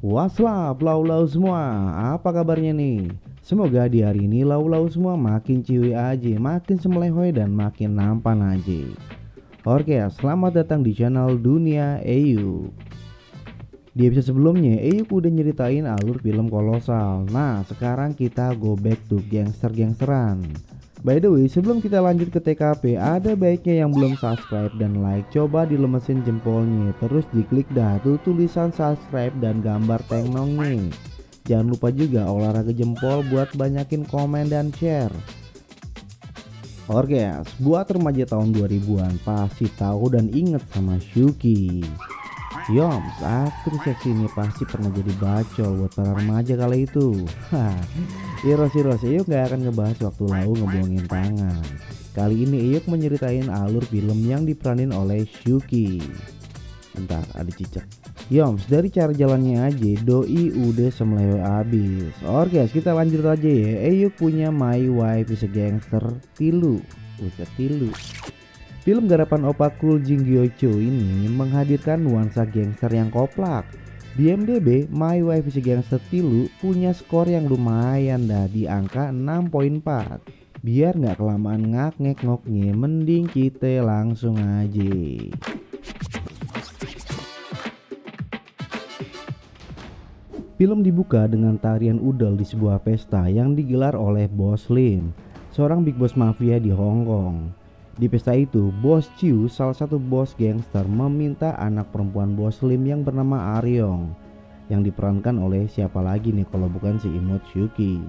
What's up lau-lau semua, apa kabarnya nih? Semoga di hari ini lau-lau semua makin ciwi aja, makin semelehoy dan makin nampan aja. Oke, selamat datang di channel Dunia Eyuk. Di episode sebelumnya, Eyuk udah nyeritain alur film kolosal. Nah, sekarang kita go back to gangster-gangsteran. By the way, sebelum kita lanjut ke TKP, ada baiknya yang belum subscribe dan like, coba dilemesin jempolnya. Terus diklik dah tuh tulisan subscribe dan gambar tengnongnya. Jangan lupa juga olahraga jempol buat banyakin komen dan share. Oke, buat remaja tahun 2000-an pasti tahu dan inget sama Shuki. Yoms, aktris seksi ini pasti pernah jadi bacol buat para remaja kala itu. Iros, Iyuk gak akan ngebahas waktu lalu ngebuangin tangan. Kali ini Iyuk menyeritain alur film yang diperanin oleh Shuki. Bentar, ada cicak. Yoms, dari cara jalannya aja doi udah semelewe abis. Oke, kita lanjut aja ya. Iyuk punya My Wife is a Gangster Tilu. Buset Tilu. Film garapan Opa Cool Jin Gyo Cho ini menghadirkan nuansa gangster yang koplak. Di IMDb, My Wife is a Gangster Tilu punya skor yang lumayan dah di angka 6.4. Biar nggak kelamaan ngak-ngek-ngoknya, mending kita langsung aja. Film dibuka dengan tarian udel di sebuah pesta yang digelar oleh Bos Lim, seorang big boss mafia di Hong Kong. Di pesta itu, Bos Chiu, salah satu bos gangster, meminta anak perempuan Bos Lim yang bernama Aryong, yang diperankan oleh siapa lagi nih kalau bukan si imut Shuki.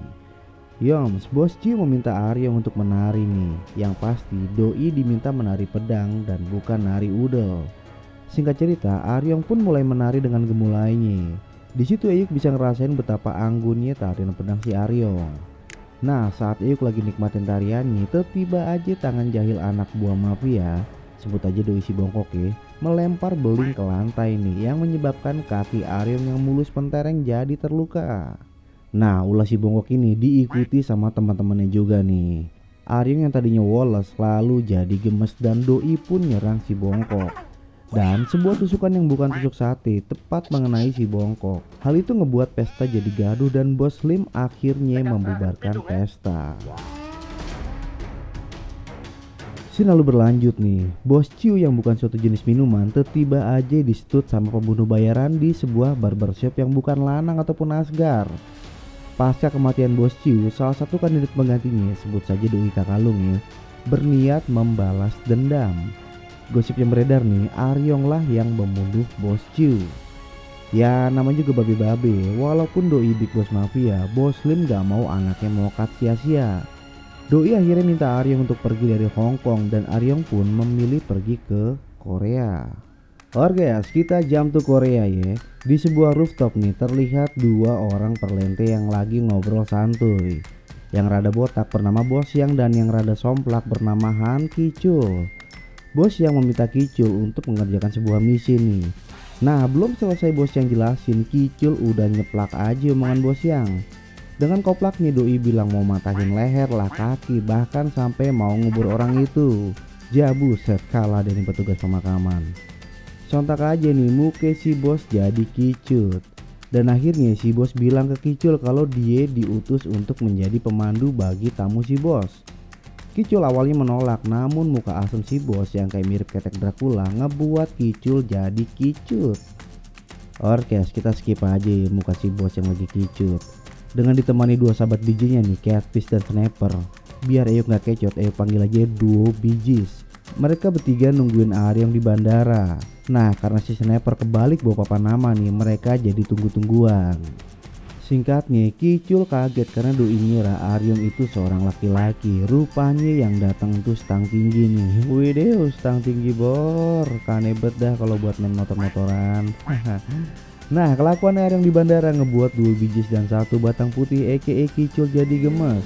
Yoms, Bos Chiu meminta Aryong untuk menari nih. Yang pasti doi diminta menari pedang dan bukan nari udel. Singkat cerita, Aryong pun mulai menari dengan gemulainya. Di situ Eyuk bisa ngerasain betapa anggunnya tarian pedang si Aryong. Nah, saat Eyuk lagi nikmatin tariannya, tiba aja tangan jahil anak buah mafia, sebut aja doi si bongkok ya, melempar beling ke lantai nih, yang menyebabkan kaki Aryong yang mulus pentereng jadi terluka. Nah, ulah si bongkok ini diikuti sama teman-temannya juga nih. Aryong yang tadinya woles lalu jadi gemes dan doi pun nyerang si bongkok. Dan sebuah tusukan yang bukan tusuk sate tepat mengenai si bongkok. Hal itu ngebuat pesta jadi gaduh dan Bos Lim akhirnya membubarkan pesta. Scene lalu berlanjut nih. Bos Chiu yang bukan suatu jenis minuman tiba aja disetut sama pembunuh bayaran di sebuah barbershop yang bukan lanang ataupun asgar. Pasca kematian Bos Chiu, salah satu kandidat penggantinya, sebut saja Doi Kakalung ya, berniat membalas dendam. Gosip yang beredar nih, Aryong lah yang membunuh Bos Chiu. Ya namanya juga babe-babe, walaupun doi big boss mafia, Bos Lim gak mau anaknya mokat sia-sia. Doi akhirnya minta Aryong untuk pergi dari Hong Kong dan Aryong pun memilih pergi ke Korea. Oke guys, kita jump to Korea ya. Di sebuah rooftop nih terlihat dua orang perlente yang lagi ngobrol santuy. Yang rada botak bernama Bos Yang dan yang rada somplak bernama Han Ki-chul. Bos yang meminta Kicul untuk mengerjakan sebuah misi nih. Nah, belum selesai Bos yang jelasin, Kicul udah nyeplak aja omongan Bos yang. Dengan koplaknya doi bilang mau matahin leher lah, kaki, bahkan sampai mau ngubur orang itu. Buset, kalah dari petugas pemakaman. Sontak aja nih muka si Bos jadi kicut. Dan akhirnya si Bos bilang ke Kicul kalau dia diutus untuk menjadi pemandu bagi tamu si Bos. Kicul awalnya menolak, namun muka asem si Bos yang kayak mirip ketek Dracula ngebuat Kicul jadi kicut. Oke, kita skip aja muka si Bos yang lagi kicut. Dengan ditemani dua sahabat bijinya nih, Catfish dan Sniper. Biar Eyuk gak kecot, Eyuk panggil aja duo bijis. Mereka bertiga nungguin Aryong di bandara. Nah, karena si Sniper kebalik bawa papan nama nih, mereka jadi tunggu-tungguan. Singkatnya, Kicul kaget karena doi ngira Aryong itu seorang laki-laki. Rupanya yang datang tuh stang tinggi nih. Widih, stang tinggi bor. Kanebet dah kalau buat main motor-motoran. Nah, kelakuan Aryong di bandara ngebuat dua bijis dan satu batang putih aka Kicul jadi gemes.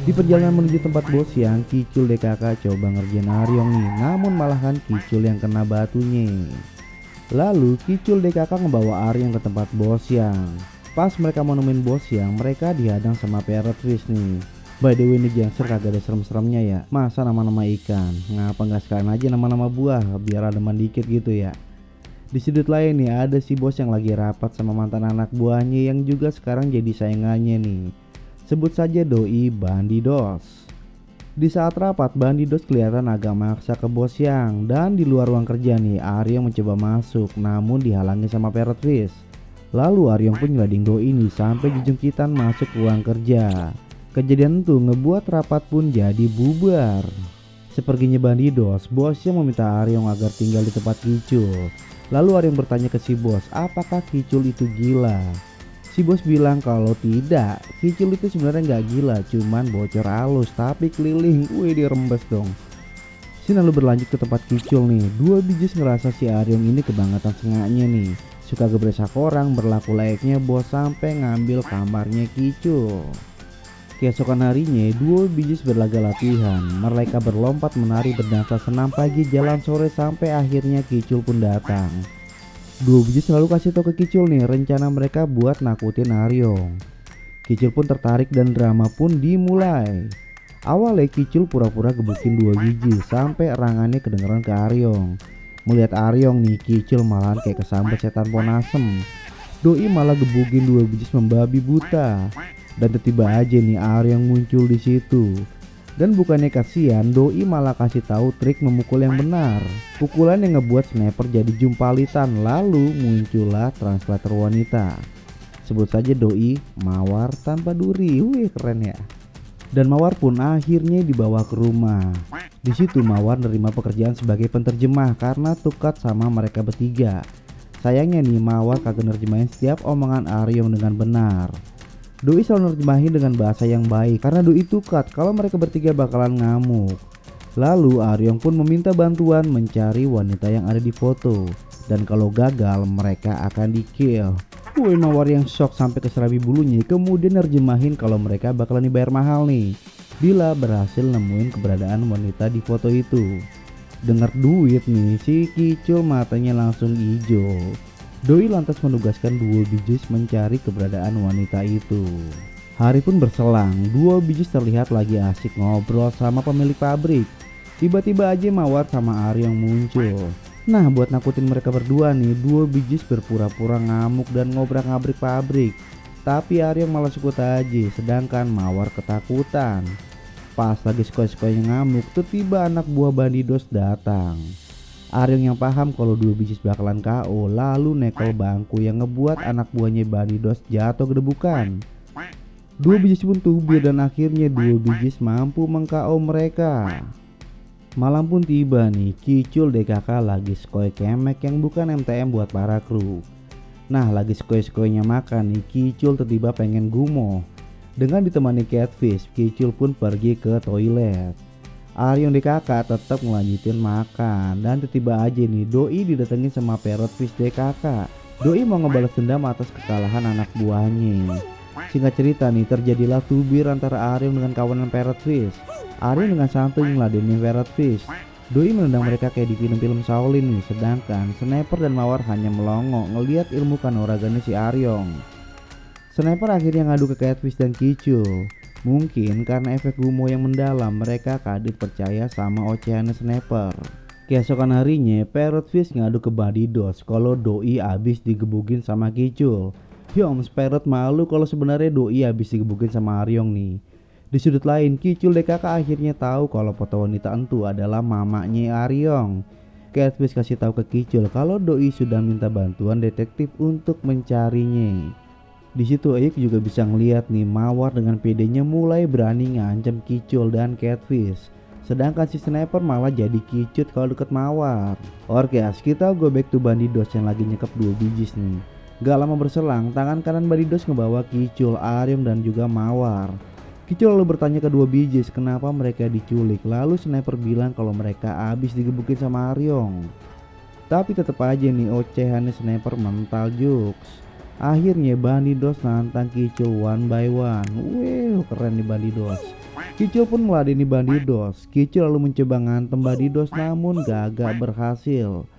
Di perjalanan menuju tempat Bos Yang, Kicul DKK coba ngerjain Aryong nih, namun malahan Kicul yang kena batunya. Lalu Kicul DKK ngebawa Aryong ke tempat Bos Yang. Pas mereka mau nemuin Bos Yang, mereka dihadang sama parrot fish nih. By the way nih gangster kagak ada serem-seremnya ya. Masa nama-nama ikan, ngapa gak sekalian aja nama-nama buah biar ademan dikit gitu ya. Di sudut lain nih ada si bos yang lagi rapat sama mantan anak buahnya yang juga sekarang jadi saingannya nih. Sebut saja doi Bandidos. Di saat rapat, Bandidos kelihatan agak maksa ke bos Yang, dan di luar ruang kerja nih Aryong mencoba masuk namun dihalangi sama Parrot Fish. Lalu Aryong pun ngelading doi ini sampai jejengkitan masuk ke ruang kerja. Kejadian itu ngebuat rapat pun jadi bubar. Seperginya Bandidos, bosnya meminta Aryong agar tinggal di tempat Kicul. Lalu Aryong bertanya ke si bos, apakah Kicul itu gila? Si bos bilang kalau tidak, Kicul itu sebenarnya nggak gila, cuman bocor halus tapi keliling. Wih, dirembes dong. Scene lalu berlanjut ke tempat Kicul nih. Dua bijis ngerasa si Aryong ini kebangetan sengaknya nih. Suka gebresak orang, berlaku layaknya bos sampai ngambil kamarnya Kicul. Keesokan harinya, dua bijis berlaga latihan. Mereka berlompat menari berdansa senam pagi jalan sore sampai akhirnya Kicul pun datang. Dua bijis selalu kasih tau ke Kicul nih rencana mereka buat nakutin Aryong. Kicul pun tertarik dan drama pun dimulai. Awalnya Kicul pura-pura gebukin dua bijis sampai erangannya kedengeran ke Aryong. Melihat Aryong nih, Kicul malahan kayak kesambet setan ponasem. Doi malah gebukin dua bijis membabi buta. Dan tiba aja nih Aryong muncul di situ. Dan bukannya kasihan, doi malah kasih tahu trik memukul yang benar. Pukulan yang ngebuat sniper jadi jumpalitan, lalu muncullah translator wanita. Sebut saja doi Mawar tanpa duri. Wih, keren ya. Dan Mawar pun akhirnya dibawa ke rumah. Di situ Mawar nerima pekerjaan sebagai penterjemah karena tukat sama mereka bertiga. Sayangnya nih Mawar kagak nerjemahin setiap omongan Aryong dengan benar. Doi selalu nerjemahin dengan bahasa yang baik karena doi tukat kalau mereka bertiga bakalan ngamuk. Lalu Aryong pun meminta bantuan mencari wanita yang ada di foto. Dan kalau gagal mereka akan di-kill. Woi, Mawar yang shock sampai ke serabi bulunya kemudian nerjemahin kalau mereka bakalan dibayar mahal nih bila berhasil nemuin keberadaan wanita di foto itu. Dengar duit nih, si Kicul matanya langsung hijau. Doi lantas menugaskan dua bijis mencari keberadaan wanita itu. Hari pun berselang, dua bijis terlihat lagi asik ngobrol sama pemilik pabrik. Tiba-tiba aja Mawar sama Aryong muncul. Nah, buat nakutin mereka berdua nih, dua bijis berpura-pura ngamuk dan ngobrak-ngabrik pabrik. Tapi Aryong malah sukut aja, sedangkan Mawar ketakutan. Pas lagi sekoi-sekoinya ngamuk, tiba anak buah Bandidos datang. Aryong yang paham kalau dua bijis bakalan KO lalu nekel bangku yang ngebuat anak buahnya Bandidos jatuh gedebukan. Dua bijis pun tubir dan akhirnya dua bijis mampu meng-KO mereka. Malam pun tiba nih, Kicul DKK lagi skoi kemek yang bukan MTM buat para kru. Nah, lagi skoi-skoinya makan nih, Kicul tiba-tiba pengen gumoh. Dengan ditemani Catfish, Kicul pun pergi ke toilet. Aryong DKK tetap ngelanjutin makan dan tiba aja nih doi didatengin sama Parrot Fish DKK. Doi mau ngebalas dendam atas kekalahan anak buahnya. Singkat cerita nih, terjadilah tubir antara Aryong dengan kawanan Parrot Fish. Aryong dengan santuy ngeladenin Parrot Fish. Doi menendang mereka kayak di film-film Shaolin nih, sedangkan Sniper dan Mawar hanya melongo ngelihat ilmu kanuraganya si Aryong. Sniper akhirnya ngadu ke Catfish dan Kicul. Mungkin karena efek gumo yang mendalam, mereka kadit percaya sama ocehannya Sniper. Keesokan harinya, Parrot Fish ngadu ke Bandidos kalau doi abis digebukin sama Kicul. Yoms, Parrot malu kalau sebenarnya doi abis digebukin sama Aryong nih. Di sudut lain, Kicul DKK akhirnya tahu kalau foto wanita itu adalah mamanya Aryong. Catfish kasih tahu ke Kicul kalau doi sudah minta bantuan detektif untuk mencarinya. Di situ Ayuk juga bisa ngeliat nih Mawar dengan pedenya mulai berani ngancam Kicul dan Catfish. Sedangkan si Sniper malah jadi kicut kalau deket Mawar. Oke guys, kita go back to Bandidos yang lagi nyekep dua bijis nih. Gak lama berselang, tangan kanan Bandidos ngebawa Kicul, Aryong dan juga Mawar. Kicul lalu bertanya ke dua bijis kenapa mereka diculik. Lalu Sniper bilang kalau mereka abis digebukin sama Aryong. Tapi tetep aja nih ocehannya Sniper mental jokes. Akhirnya Bandidos nantang Kicul one by one. Wih, keren nih Bandidos. Kicul pun meladeni Bandidos. Kicul lalu mencoba ngantem Bandidos namun gagak berhasil.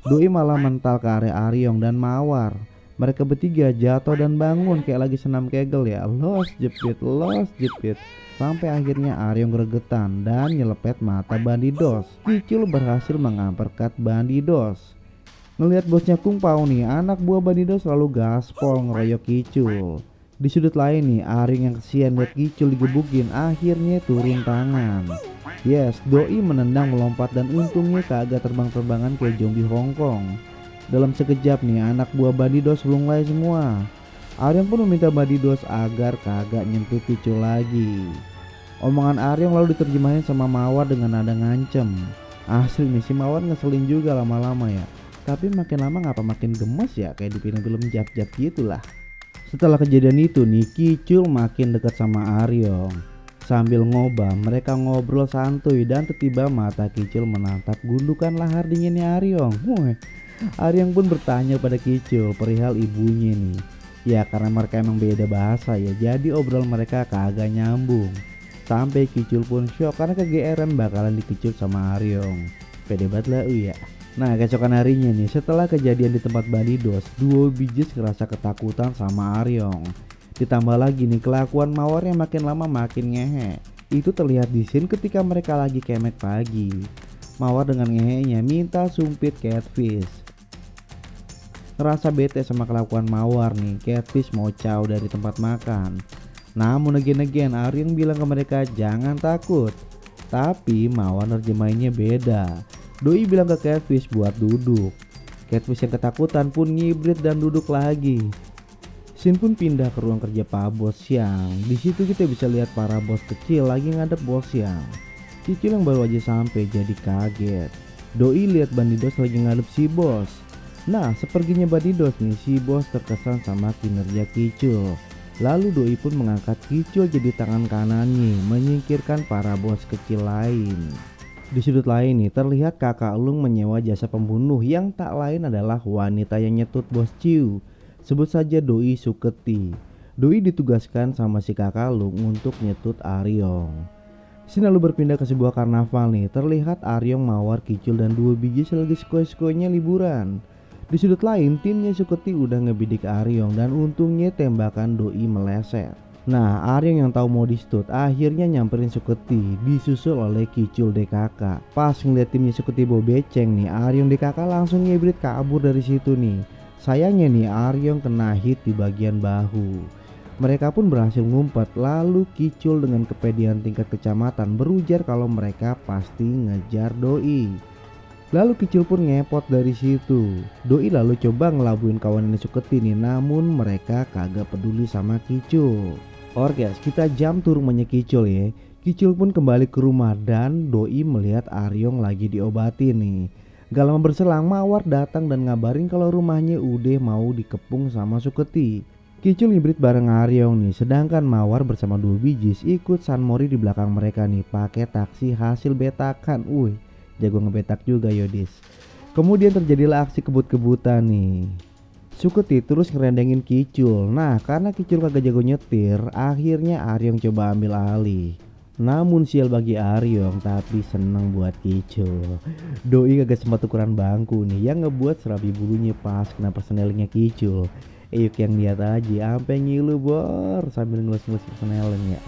Doi malah mental ke area Aryong dan Mawar. Mereka bertiga jatuh dan bangun kayak lagi senam kegel ya. Los jepit. Sampai akhirnya Aryong gregetan dan nyelepet mata Bandidos. Kicul berhasil mengamperkat Bandidos. Ngelihat bosnya Kung Pao nih, anak buah Banido selalu gaspol ngeroyok Kicul. Di sudut lain nih, Aryong yang kesian lihat Kicul digebukin akhirnya turun tangan. Yes, Doi menendang melompat dan untungnya kagak terbang-terbangan kayak zombie Hongkong. Dalam sekejap nih, anak buah Banidos lunglai semua. Aryong pun meminta Banidos agar kagak nyentuh Kicul lagi. Omongan Aryong lalu diterjemahin sama Mawar dengan nada ngancem. Asli nih, si Mawar ngeselin juga lama-lama ya. Tapi makin lama ngapa makin gemes ya, kayak di film-film jap-jap gitulah. Setelah kejadian itu nih, Kicul makin dekat sama Aryong. Sambil ngobam, mereka ngobrol santuy dan tiba-tiba mata Kicul menatap gundukan lahar dinginnya Aryong. Aryong pun bertanya pada Kicul perihal ibunya nih. Ya karena mereka emang beda bahasa ya, jadi obrol mereka kagak nyambung. Sampai Kicul pun shock karena kegeeran bakalan dikicul sama Aryong. Pede banget lah ya. Nah keesokan harinya nih, setelah kejadian di tempat Banidos, duo Bijis ngerasa ketakutan sama Aryong. Ditambah lagi nih kelakuan Mawar yang makin lama makin ngehe. Itu terlihat di scene ketika mereka lagi kemek pagi. Mawar dengan ngehenya minta sumpit Catfish. Ngerasa bete sama kelakuan Mawar nih, Catfish mau caw dari tempat makan. Namun again Aryong bilang ke mereka jangan takut. Tapi Mawar nerjemahinnya beda. Doi bilang ke Catfish buat duduk. Catfish yang ketakutan pun ngibrit dan duduk lagi. Scene pun pindah ke ruang kerja Pak Bos Siang. Di situ kita bisa lihat para bos kecil lagi ngadep bos Siang. Kicil yang baru aja sampai jadi kaget. Doi lihat Banidos lagi ngadep si bos. Nah seperginya Banidos nih, si bos terkesan sama kinerja Kicul. Lalu Doi pun mengangkat Kicul jadi tangan kanannya, menyingkirkan para bos kecil lain. Di sudut lain nih, terlihat kakak Lung menyewa jasa pembunuh yang tak lain adalah wanita yang nyetut bos Ciu. Sebut saja Doi Suketi. Doi ditugaskan sama si kakak Lung untuk nyetut Aryong. Scene lalu berpindah ke sebuah karnaval nih, terlihat Aryong, Mawar, Kicul dan duo Bijis lagi skoy-skoynya liburan. Di sudut lain, timnya Suketi udah ngebidik Aryong dan untungnya tembakan Doi meleset. Nah Aryong yang tahu mau di-stut akhirnya nyamperin Suketi, disusul oleh Kicul DKK. Pas ngeliat timnya Suketi bawa beceng nih, Aryong DKK langsung ngibrit kabur dari situ nih. Sayangnya nih Aryong kena hit di bagian bahu. Mereka pun berhasil ngumpet, lalu Kicul dengan kepedean tingkat kecamatan berujar kalau mereka pasti ngejar Doi. Lalu Kicul pun ngepot dari situ. Doi lalu coba ngelabuin kawannya Suketi nih, namun mereka kagak peduli sama Kicul. Oke guys, kita jump to rumahnya Kicul ya. Kicul pun kembali ke rumah dan Doi melihat Aryong lagi diobati nih. Gak lama berselang Mawar datang dan ngabarin kalau rumahnya udah mau dikepung sama Suketi. Kicul ngibrit bareng Aryong nih, sedangkan Mawar bersama dua Bijis ikut Sanmori di belakang mereka nih pakai taksi hasil betakan. Jago ngebetak juga Yodis. Kemudian terjadilah aksi kebut-kebutan nih. Suketi terus ngerendengin Kicul. Nah karena Kicul kagak jago nyetir, akhirnya Aryong coba ambil alih. Namun sial bagi Aryong, tapi seneng buat Kicul. Doi kagak sempat tukeran bangku nih, yang ngebuat serabi bulunya pas kena persnelingnya Kicul. Yuk yang lihat aja sampai ngilu bor sambil ngelus-ngelus persnelingnya.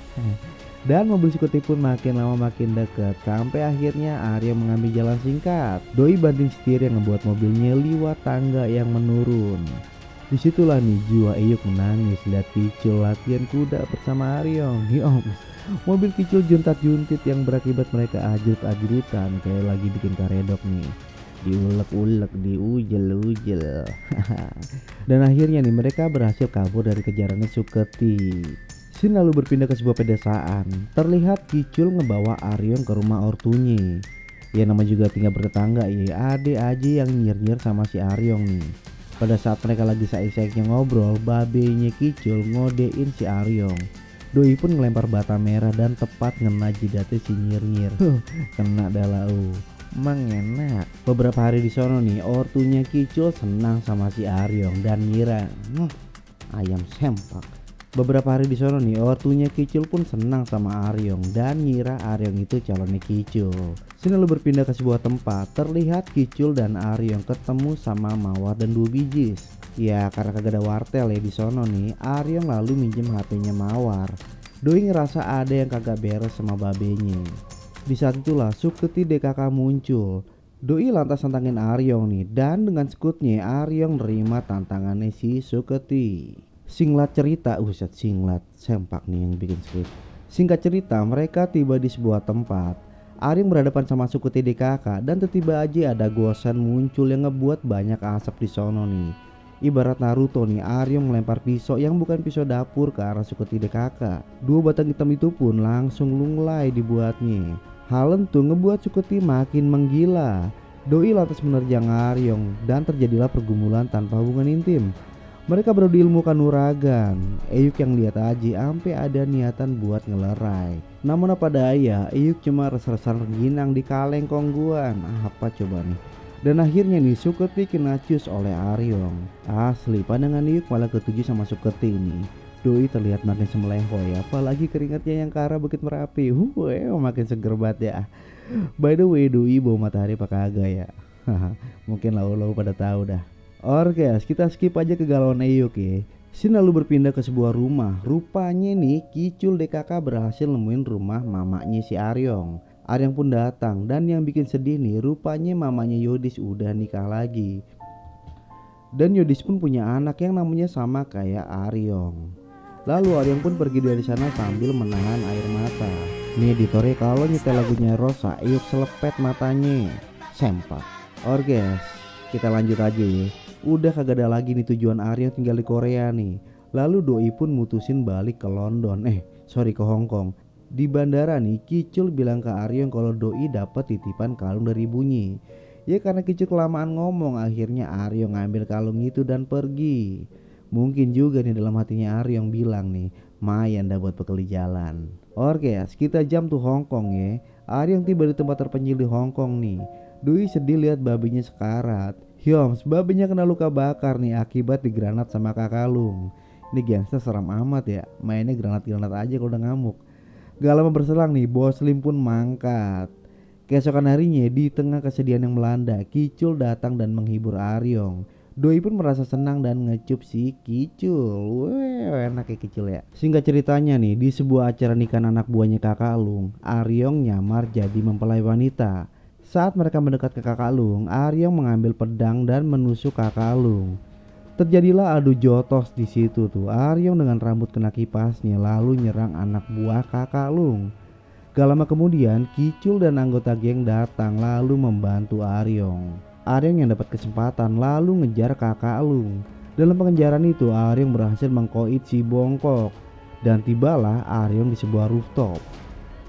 Dan mobil Suketi pun makin lama makin dekat, sampai akhirnya Aryong mengambil jalan singkat. Doi banting setir yang ngebuat mobilnya liwat tangga yang menurun. Disitulah nih jiwa Eyuk menangis lihat Kicul latihan kuda bersama Aryong. Mobil Kicul juntat-juntit yang berakibat mereka ajrut-ajrutan kayak lagi bikin karedok nih. Diulek-ulek, diujel-ujel. Dan akhirnya nih mereka berhasil kabur dari kejarannya Suketi. Scene lalu berpindah ke sebuah pedesaan. Terlihat Kicul ngebawa Aryong ke rumah ortunya. Ya nama juga tinggal bertetangga ya, ade aja yang nyir-nyir sama si Aryong nih. Pada saat mereka lagi saik-saiknya ngobrol, babenya Kicul ngodein si Aryong. Doi pun ngelempar bata merah dan tepat ngena jidatnya si nyir-nyir. Kena dalau. Mengenak. Beberapa hari di sono nih, ortunya Kicul senang sama si Aryong dan ngira, ayam sempak. Beberapa hari di sono nih, ortunya Kicul pun senang sama Aryong dan ngira Aryong itu calonnya Kicul. Scene lalu berpindah ke sebuah tempat, terlihat Kicul dan Aryong ketemu sama Mawar dan dua Bijis. Ya karena kagak ada wartel ya di sono nih, Aryong lalu minjem HP-nya Mawar. Doi ngerasa ada yang kagak beres sama babenya. Di saat itulah Suketi DKK muncul. Doi lantas tantangin Aryong nih, dan dengan sekutnya Aryong nerima tantangannya si Suketi. Singkat cerita, singkat sempak nih yang bikin skrip. Singkat cerita, mereka tiba di sebuah tempat. Aryong berhadapan sama Suketi DKK dan tiba aja ada gosan muncul yang ngebuat banyak asap di sono nih. Ibarat Naruto nih, Aryong melempar pisau yang bukan pisau dapur ke arah Suketi DKK. Dua batang hitam itu pun langsung lunglai dibuatnya. Hal itu ngebuat Suketi makin menggila. Doi lantas menerjang Aryong dan terjadilah pergumulan tanpa hubungan intim. Mereka beradu ilmu kanuragan. Eyuk yang lihat aja ampe ada niatan buat ngelerai. Namun apa daya, Eyuk cuma res-resan ginang di kaleng kongguan. Apa coba nih? Dan akhirnya nih Suketi kena cus oleh Aryong. Asli pandangan Eyuk malah ketujuh sama Suketi ini. Doi terlihat makin semelehoy, apalagi keringatnya yang ke arah Bukit Merapi. Makin seger banget ya. By the way, Doi bawa matahari apa kagak ya? Mungkin lau-lau pada tahu dah. Oke, kita skip aja ke galauan Eyuk ya. Scene lalu berpindah ke sebuah rumah. Rupanya nih Kicul DKK berhasil nemuin rumah mamanya si Aryong. Aryong pun datang, dan yang bikin sedih nih rupanya mamanya Yodis udah nikah lagi. Dan Yodis pun punya anak yang namanya sama kayak Aryong. Lalu Aryong pun pergi dari sana sambil menahan air mata. Nih editornya kalau nyetel lagunya Rosa, Eyuk selepet matanya. Sempak. Oke, kita lanjut aja ya. Udah kagak ada lagi nih tujuan Aryong tinggal di Korea nih. Lalu Doi pun mutusin balik ke London. Ke Hong Kong. Di bandara nih Kicul bilang ke Aryong kalau Doi dapat titipan kalung dari ibunya. Ya karena Kicul kelamaan ngomong, akhirnya Aryong ngambil kalung itu dan pergi. Mungkin juga nih dalam hatinya Aryong bilang nih, mayan dah buat bekal di jalan. Oke, kita jam tuh Hong Kong ya. Aryong tiba di tempat terpencil di Hong Kong nih. Doi sedih lihat babinya sekarat. Hyoms, babinya kena luka bakar nih akibat digranat sama Kakalung. Ini gangster seram amat ya, mainnya granat-granat aja kalau udah ngamuk. Gak lama berselang nih, Bos Lim pun mangkat. Keesokan harinya di tengah kesedihan yang melanda, Kicul datang dan menghibur Aryong. Doi pun merasa senang dan ngecup si Kicul. Enak ya Kicul ya. Singkat ceritanya nih, di sebuah acara nikahan anak buahnya Kakalung, Aryong nyamar jadi mempelai wanita. Saat mereka mendekat ke Kakalung, Aryong mengambil pedang dan menusuk Kakalung. Terjadilah adu jotos di situ tuh. Aryong dengan rambut kena kipasnya lalu nyerang anak buah Kakalung. Gak lama kemudian, Kicul dan anggota geng datang lalu membantu Aryong. Aryong yang dapat kesempatan lalu ngejar Kakalung. Dalam pengejaran itu Aryong berhasil mengkoit si bongkok. Dan tibalah Aryong di sebuah rooftop.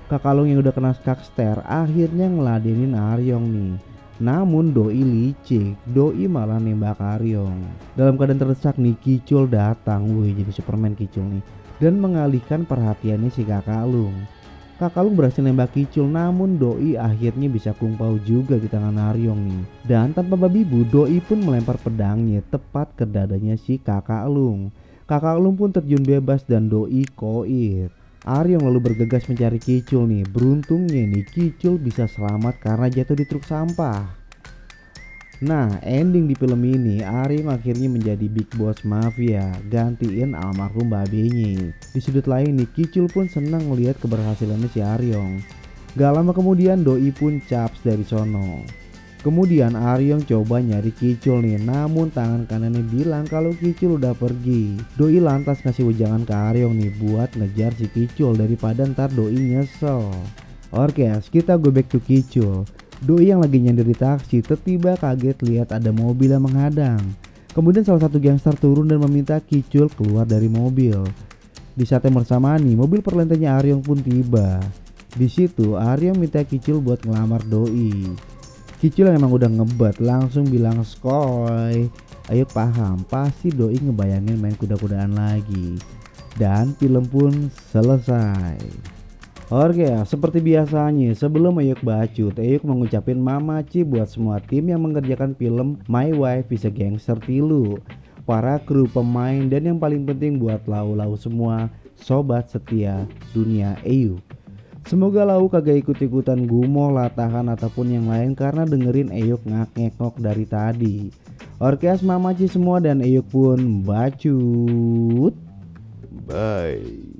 Kakalung yang udah kena skakster akhirnya ngeladenin Aryong nih. Namun Doi licik, Doi malah nembak Aryong. Dalam keadaan terdesak nih Kicul datang, jadi Superman Kicul nih, dan mengalihkan perhatiannya si Kakalung. Kakalung berhasil nembak Kicul, namun Doi akhirnya bisa kungpau juga di tangan Aryong nih. Dan tanpa babi bu, Doi pun melempar pedangnya tepat ke dadanya si Kakalung. Kakalung pun terjun bebas dan Doi koit. Aryong lalu bergegas mencari Kicul nih. Beruntungnya nih Kicul bisa selamat karena jatuh di truk sampah. Nah, ending di film ini Aryong akhirnya menjadi big boss mafia, gantiin almarhum babenya. Di sudut lain nih Kicul pun senang melihat keberhasilannya si Aryong. Gak lama kemudian Doi pun caps dari sono. Kemudian Aryong coba nyari Kicul nih, namun tangan kanannya bilang kalau Kicul udah pergi. Doi lantas ngasih wejangan ke Aryong nih buat ngejar si Kicul daripada ntar Doi nyesel. Oke, kita go back to Kicul. Doi yang lagi nyender di taksi tiba kaget lihat ada mobil yang menghadang. Kemudian salah satu gangster turun dan meminta Kicul keluar dari mobil. Di saat yang bersamaan nih, mobil perlentenya Aryong pun tiba. Di situ Aryong minta Kicul buat ngelamar Doi. Kicul yang emang udah ngebat langsung bilang skoy. Ayo paham, pasti Doi ngebayangin main kuda-kudaan lagi. Dan film pun selesai. Oke, seperti biasanya sebelum Eyuk bacut, Eyuk mengucapin mamaci buat semua tim yang mengerjakan film My Wife is a Gangster Tilu, para kru pemain, dan yang paling penting buat lau-lau semua sobat setia dunia Eyuk. Semoga lau kagak ikut-ikutan gumoh, latahan ataupun yang lain karena dengerin Eyuk ngak-ngekok dari tadi. Oke, mamaci semua dan Eyuk pun bacut. Bye.